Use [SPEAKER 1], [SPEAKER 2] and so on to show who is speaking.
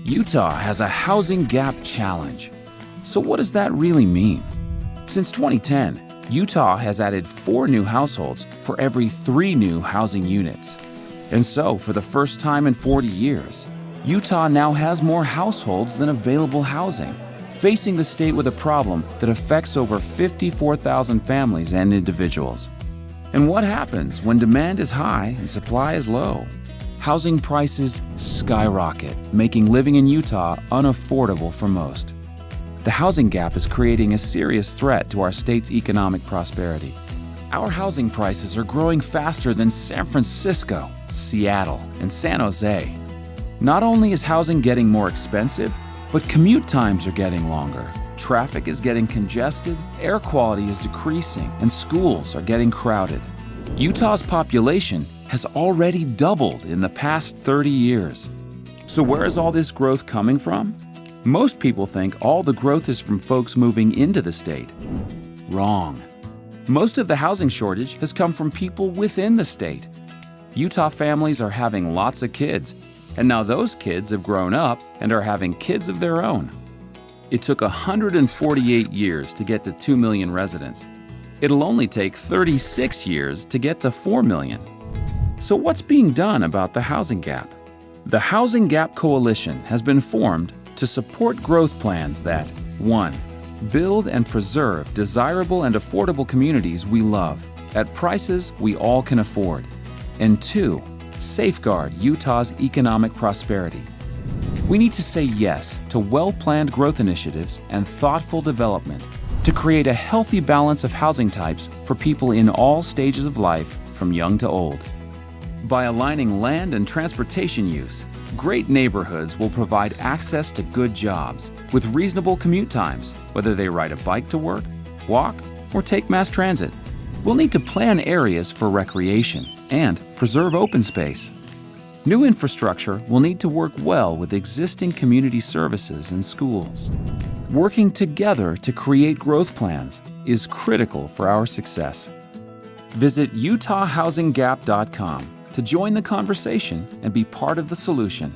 [SPEAKER 1] Utah has a housing gap challenge. So what does that really mean? Since 2010, Utah has added 4 new households for every 3 new housing units. And so, for the first time in 40 years, Utah now has more households than available housing, facing the state with a problem that affects over 54,000 families and individuals. And what happens when demand is high and supply is low? Housing prices skyrocket, making living in Utah unaffordable for most. The housing gap is creating a serious threat to our state's economic prosperity. Our housing prices are growing faster than San Francisco, Seattle, and San Jose. Not only is housing getting more expensive, but commute times are getting longer. Traffic is getting congested, air quality is decreasing, and schools are getting crowded. Utah's population has already doubled in the past 30 years. So where is all this growth coming from? Most people think all the growth is from folks moving into the state. Wrong. Most of the housing shortage has come from people within the state. Utah families are having lots of kids, and now those kids have grown up and are having kids of their own. It took 148 years to get to 2 million residents. It'll only take 36 years to get to 4 million. So what's being done about the housing gap? The Housing Gap Coalition has been formed to support growth plans that 1. Build and preserve desirable and affordable communities we love at prices we all can afford, and 2. Safeguard Utah's economic prosperity. We need to say yes to well-planned growth initiatives and thoughtful development to create a healthy balance of housing types for people in all stages of life, from young to old. By aligning land and transportation use, great neighborhoods will provide access to good jobs with reasonable commute times, whether they ride a bike to work, walk, or take mass transit. We'll need to plan areas for recreation and preserve open space. New infrastructure will need to work well with existing community services and schools. Working together to create growth plans is critical for our success. Visit utahhousinggap.com to join the conversation and be part of the solution.